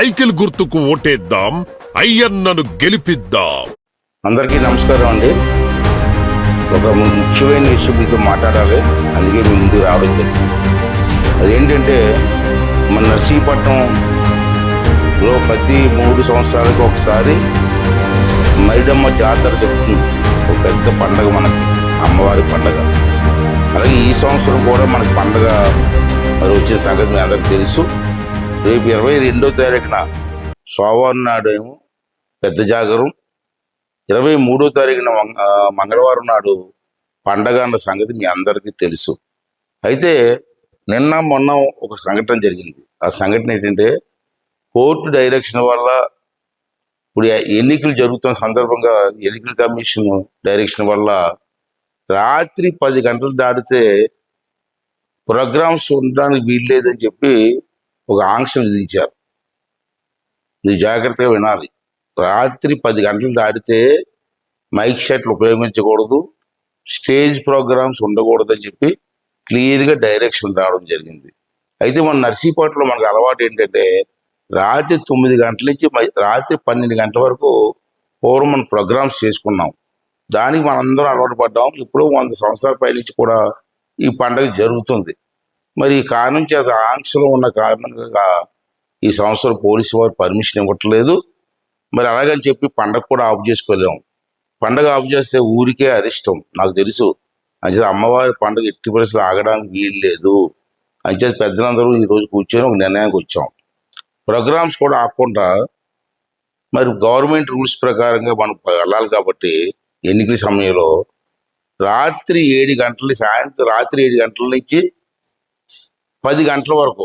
Cycle గుర్తుకు ఓటేద్దాం, అయ్యన్నను గెలిపిద్దాం. అందరికీ నమస్కారం అండి. ఒక ముఖ్యమైన విషయం మీతో మాట్లాడాలి, అందుకే మీ ముందు రావడం జరిగింది. అదేంటంటే మన నర్సీపట్నంలో ప్రతి 3 సంవత్సరాలకు ఒకసారి మైడమ్మ జాతర జరుగుతుంది. ఒక పెద్ద పండగ, మనకి అమ్మవారి పండగ. అలాగే ఈ సంవత్సరం కూడా మనకి పండగ మరి వచ్చిన సంగతి మీ అందరికి తెలుసు. రేపు 22వ తారీఖున సోమవారం నాడు ఏమో పెద్ద జాగరం, 23వ తారీఖున మంగళవారం నాడు పండగ అన్న సంగతి మీ అందరికీ తెలుసు. అయితే నిన్న మొన్న ఒక సంఘటన జరిగింది. ఆ సంఘటన ఏంటంటే కోర్టు డైరెక్షన్ వల్ల ఇప్పుడు ఎన్నికలు జరుగుతున్న సందర్భంగా ఎన్నికల కమిషన్ డైరెక్షన్ వల్ల రాత్రి 10 గంటలు దాటితే ప్రోగ్రామ్స్ ఉండడానికి వీల్లేదని చెప్పి ఒక ఆంక్షలు విధించారు. ఇది జాగ్రత్తగా వినాలి. రాత్రి 10 గంటలు దాటితే మైక్ సెట్లు ఉపయోగించకూడదు, స్టేజ్ ప్రోగ్రామ్స్ ఉండకూడదని చెప్పి క్లియర్గా డైరెక్షన్ రావడం జరిగింది. అయితే మన నర్సీపట్నంలో మనకు అలవాటు ఏంటంటే రాత్రి 9 గంటల నుంచి రాత్రి 12 గంటల వరకు పూర్వం మనం ప్రోగ్రామ్స్ చేసుకున్నాం. దానికి మనందరం అలవాటు పడ్డాం. ఇప్పుడు 100 సంవత్సరాల పై నుంచి కూడా ఈ పండుగ జరుగుతుంది. మరి ఈ కారణం చేత ఆంక్షలు ఉన్న కారణంగా ఈ సంవత్సరం పోలీసు వారు పర్మిషన్ ఇవ్వట్లేదు. మరి అలాగని చెప్పి పండగ కూడా ఆఫ్ చేసుకోలేము. పండగ ఆఫ్ చేస్తే ఊరికే అరిష్టం, నాకు తెలుసు. అంచేత అమ్మవారి పండుగ ఎట్టి పరిస్థితులు ఆగడానికి వీలు లేదు. అంచేత పెద్దలందరూ ఈరోజు కూర్చొని ఒక నిర్ణయానికి వచ్చాం. ప్రోగ్రామ్స్ కూడా ఆకుండా మరి గవర్నమెంట్ రూల్స్ ప్రకారంగా మనం వెళ్ళాలి కాబట్టి ఎన్నికల సమయంలో రాత్రి 7 గంటల సాయంత్రం రాత్రి 7 గంటల నుంచి 10 గంటల వరకు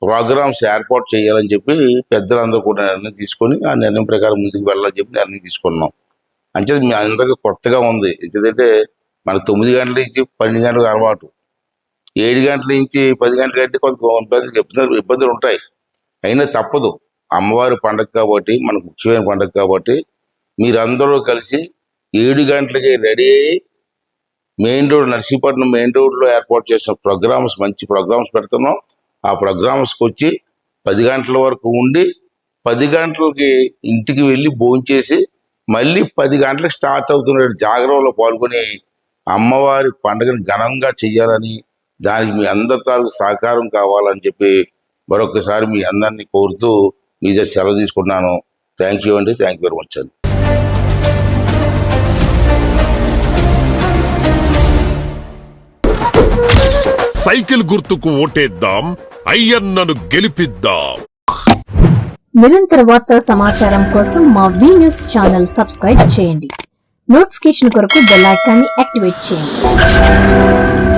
ప్రోగ్రామ్స్ ఏర్పాటు చేయాలని చెప్పి పెద్దలందరూ కూడా నిర్ణయం తీసుకొని ఆ నిర్ణయం ప్రకారం ముందుకు వెళ్ళాలని చెప్పి నిర్ణయం తీసుకున్నాం. అంటే మీ అందరికీ కొత్తగా ఉంది. ఎందుకంటే మనకు 9 గంటల నుంచి 12 గంటలకు అలవాటు, 7 గంటల నుంచి 10 గంటల కంటే కొంత ఇబ్బందులు ఉంటాయి. అయినా తప్పదు, అమ్మవారి పండగ కాబట్టి, మనకు ముఖ్యమైన పండగ కాబట్టి మీరందరూ కలిసి 7 గంటలకి రెడీ అయ్యి మెయిన్ రోడ్, నర్సీపట్నం మెయిన్ రోడ్లో ఏర్పాటు చేసిన ప్రోగ్రామ్స్, మంచి ప్రోగ్రామ్స్ పెడుతున్నాం. ఆ ప్రోగ్రామ్స్కి వచ్చి 10 గంటల వరకు ఉండి 10 గంటలకి ఇంటికి వెళ్ళి భోంచేసి మళ్ళీ 10 గంటలకు స్టార్ట్ అవుతున్న జాగరణలో పాల్గొని అమ్మవారి పండుగను ఘనంగా చెయ్యాలని, దానికి మీ అందరి తాలూకు సహకారం కావాలని చెప్పి మరొకసారి మీ అందరినీ కోరుతూ మీ దగ్గర సెలవు తీసుకుంటున్నాను. థ్యాంక్ యూ అండి. థ్యాంక్ యూ వెరీ మచ్ అండి. సైకిల్ గుర్తుకు ఓటేద్దాం, అయ్యన్నను గెలిపిద్దాం. నిరంతర వార్తా సమాచారం కోసం మా వి న్యూస్ ఛానల్ సబ్స్క్రైబ్ చేయండి. నోటిఫికేషన్ కొరకు బెల్ ఐకాన్ని యాక్టివేట్ చేయండి.